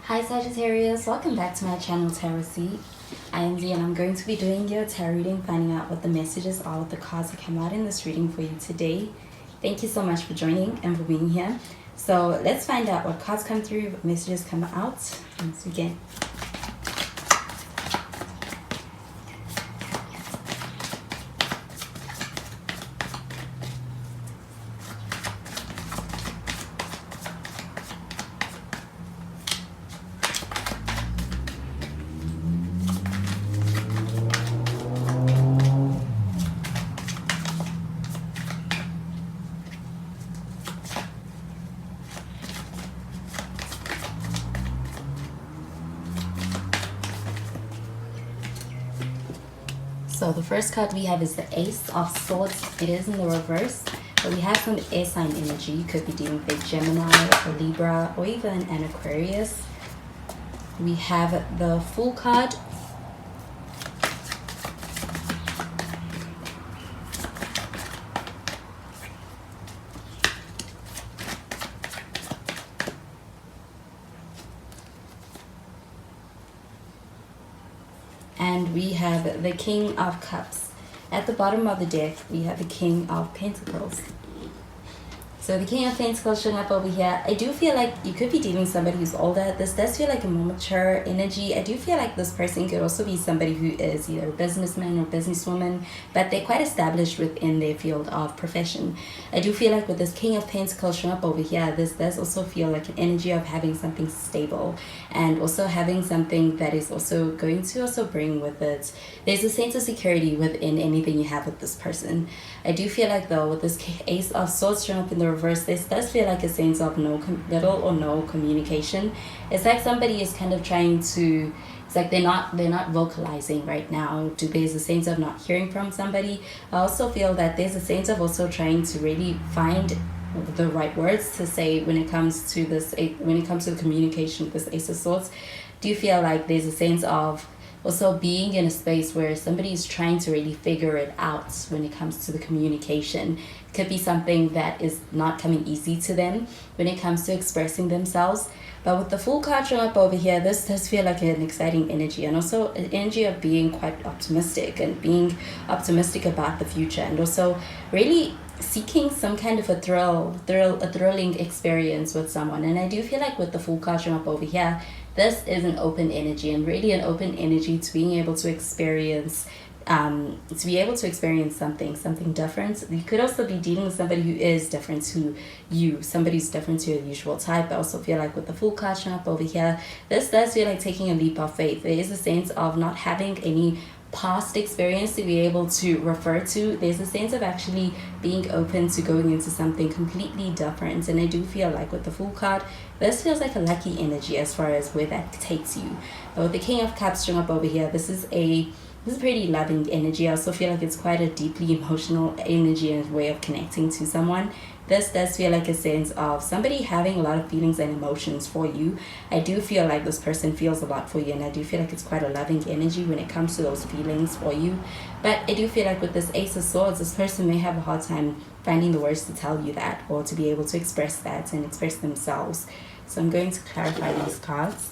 Hi Sagittarius, welcome back to my channel Tarot Seed. I am Z and I'm going to be doing your tarot reading, finding out what the messages are with the cards that come out in this reading for you today. Thank you so much for joining and for being here. So let's find out what cards come through, what messages come out. Let's begin. So the first card we have is the Ace of Swords. It is in the reverse, but we have some air sign energy. You could be dealing with a Gemini, a Libra, or even an Aquarius. We have the Fool card. And we have the King of Cups. At the bottom of the deck, we have the King of Pentacles. So the King of Pentacles showing up over here. I do feel like you could be dealing with somebody who's older. This does feel like a more mature energy. I do feel like this person could also be somebody who is either a businessman or businesswoman, but they're quite established within their field of profession. I do feel like with this King of Pentacles showing up over here, this does also feel like an energy of having something stable and also having something that is also going to also bring with it. There's a sense of security within anything you have with this person. I do feel like though with this Ace of Swords showing up in the reverse, this does feel like a sense of little or no communication. It's like somebody is kind of trying to, it's like they're not vocalizing right now. There's a sense of not hearing from somebody. I also feel that there's a sense of also trying to really find the right words to say when it comes to this, when it comes to the communication with this Ace of Swords. Do you feel like there's a sense of also being in a space where somebody is trying to really figure it out when it comes to the communication? It could be something that is not coming easy to them when it comes to expressing themselves. But with the Fool card showing up over here, this does feel like an exciting energy, and also an energy of being quite optimistic and being optimistic about the future, and also really seeking some kind of a thrilling experience with someone. And I do feel like with the Fool card showing up over here, this is an open energy, and really an open energy to being able to experience something different. You could also be dealing with somebody who is different to you, somebody who's different to your usual type. I also feel like with the Fool card showing up over here, this does feel like taking a leap of faith. There is a sense of not having any past experience to be able to refer to. There's a sense of actually being open to going into something completely different. And I do feel like with the Fool card, this feels like a lucky energy as far as where that takes you. But with the King of Cups showing up over here, this is a pretty loving energy. I also feel like it's quite a deeply emotional energy and way of connecting to someone. This does feel like a sense of somebody having a lot of feelings and emotions for you. I do feel like this person feels a lot for you, and I do feel like it's quite a loving energy when it comes to those feelings for you. But I do feel like with this Ace of Swords, this person may have a hard time finding the words to tell you that, or to be able to express that and express themselves. So I'm going to clarify these cards.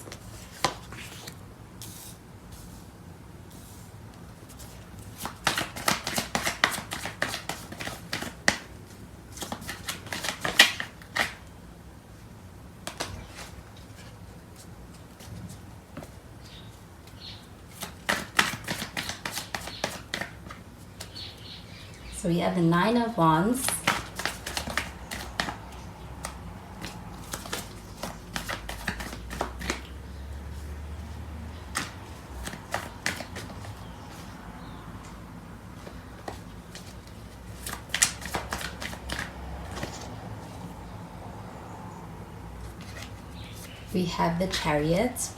So we have the Nine of Wands. We have the Chariot.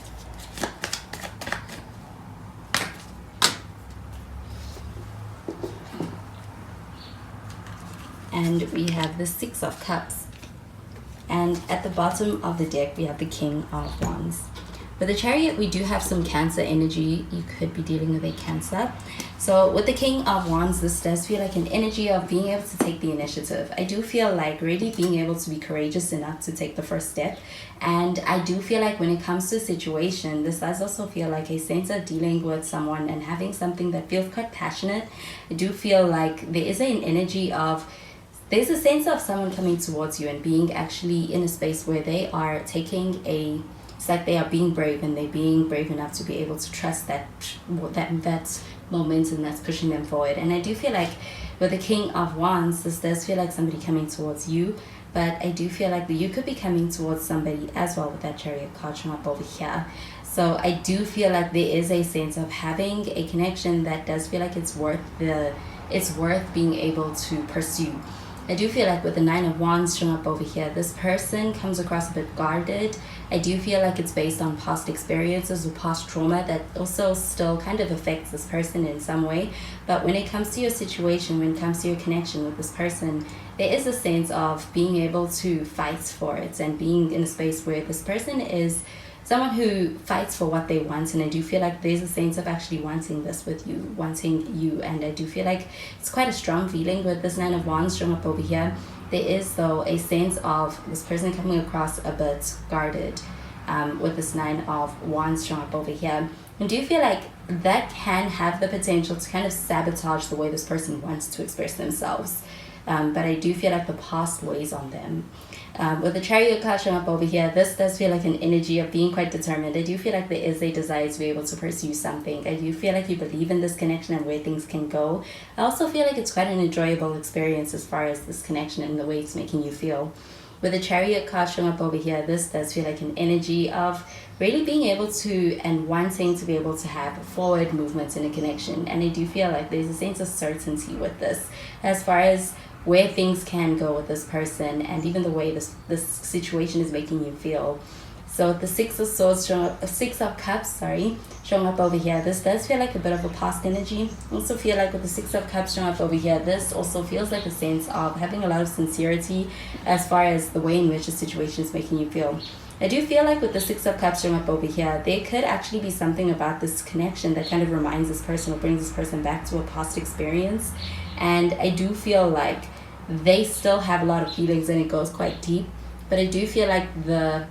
And we have the Six of Cups. And at the bottom of the deck, we have the King of Wands. With the Chariot, we do have some Cancer energy. You could be dealing with a Cancer. So with the King of Wands, this does feel like an energy of being able to take the initiative. I do feel like really being able to be courageous enough to take the first step. And I do feel like when it comes to a situation, this does also feel like a sense of dealing with someone and having something that feels quite passionate. I do feel like there is an energy of, there's a sense of someone coming towards you and being actually in a space where they are taking a, it's like they are being brave, and they're being brave enough to be able to trust that momentum that's pushing them forward. And I do feel like with the King of Wands, this does feel like somebody coming towards you, but I do feel like you could be coming towards somebody as well with that Chariot card showing up over here. So I do feel like there is a sense of having a connection that does feel like it's worth being able to pursue. I do feel like with the Nine of Wands showing up over here, this person comes across a bit guarded. I do feel like it's based on past experiences or past trauma that also still kind of affects this person in some way. But when it comes to your situation, when it comes to your connection with this person, there is a sense of being able to fight for it and being in a space where this person is someone who fights for what they want. And I do feel like there's a sense of actually wanting this with you, wanting you. And I do feel like it's quite a strong feeling with this Nine of Wands showing up over here. There is, though, a sense of this person coming across a bit guarded with this Nine of Wands showing up over here. And do you feel like that can have the potential to kind of sabotage the way this person wants to express themselves? But I do feel like the past weighs on them. With the Chariot card showing up over here, this does feel like an energy of being quite determined. I do feel like there is a desire to be able to pursue something. I do feel like you believe in this connection and where things can go. I also feel like it's quite an enjoyable experience as far as this connection and the way it's making you feel. With the Chariot card showing up over here, this does feel like an energy of really being able to and wanting to be able to have forward movements in a connection. And I do feel like there's a sense of certainty with this as far as where things can go with this person and even the way this situation is making you feel. So the Six of Cups showing up over here, this does feel like a bit of a past energy. I also feel like with the Six of Cups showing up over here, this also feels like a sense of having a lot of sincerity as far as the way in which the situation is making you feel. I do feel like with the Six of Cups showing up over here, there could actually be something about this connection that kind of reminds this person or brings this person back to a past experience. And I do feel like they still have a lot of feelings and it goes quite deep. But I do feel like the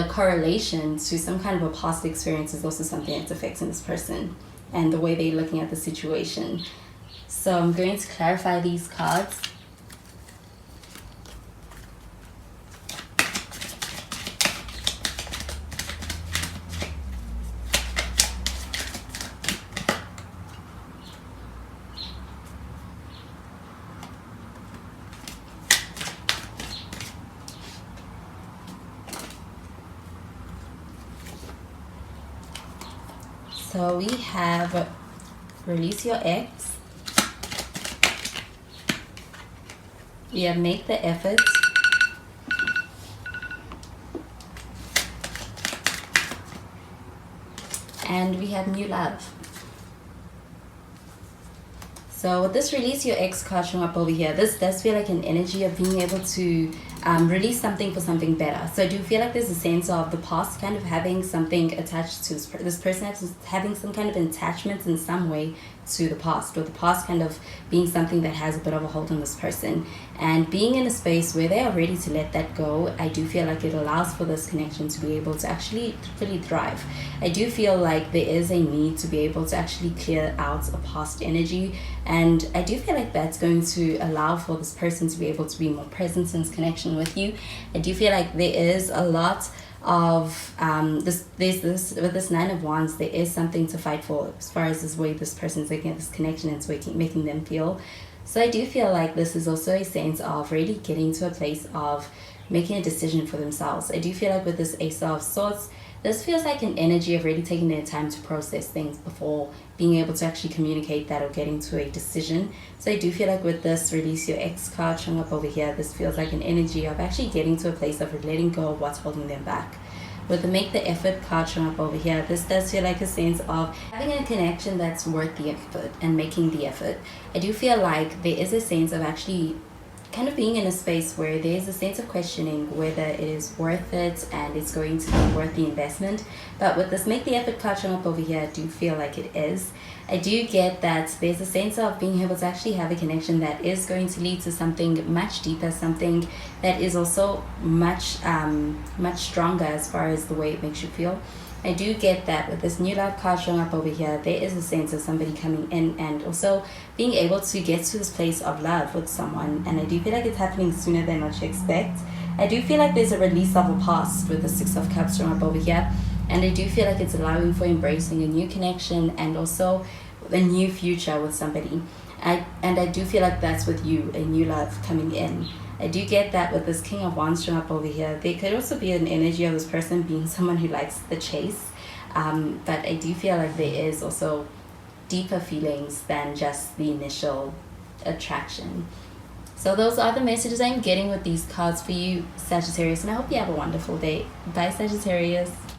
correlation to some kind of a past experience is also something that's affecting this person and the way they're looking at the situation. So I'm going to clarify these cards. So we have release your ex. We have make the effort. And we have new love. So with this release your ex card showing up over here, this does feel like an energy of being able to release something for something better. So I do feel like there's a sense of the past kind of having something attached to this person, having some kind of attachment in some way to the past, or the past kind of being something that has a bit of a hold on this person. And being in a space where they are ready to let that go, I do feel like it allows for this connection to be able to actually fully thrive. I do feel like there is a need to be able to actually clear out a past energy, and I do feel like that's going to allow for this person to be able to be more present in this connection with you. I do feel like there is a lot of with this Nine of Wands, there is something to fight for as far as this way this person's looking at this connection and it's making them feel. So I do feel like this is also a sense of really getting to a place of making a decision for themselves. I do feel like with this Ace of Swords, this feels like an energy of really taking their time to process things before being able to actually communicate that or getting to a decision. So I do feel like with this release your ex card showing up over here, this feels like an energy of actually getting to a place of letting go of what's holding them back. With the make the effort card showing up over here, this does feel like a sense of having a connection that's worth the effort and making the effort. I do feel like there is a sense of actually kind of being in a space where there's a sense of questioning whether it is worth it and it's going to be worth the investment. But with this make the effort card showing up over here, I do feel like it is. I do get that there's a sense of being able to actually have a connection that is going to lead to something much deeper, something that is also much stronger as far as the way it makes you feel. I do get that with this new love card showing up over here, there is a sense of somebody coming in and also being able to get to this place of love with someone. And I do feel like it's happening sooner than what you expect. I do feel like there's a release of a past with the Six of Cups showing up over here. And I do feel like it's allowing for embracing a new connection and also a new future with somebody. And I do feel like that's with you, a new love coming in. I do get that with this King of Wands showing up over here. There could also be an energy of this person being someone who likes the chase. But I do feel like there is also deeper feelings than just the initial attraction. So those are the messages I'm getting with these cards for you, Sagittarius. And I hope you have a wonderful day. Bye, Sagittarius.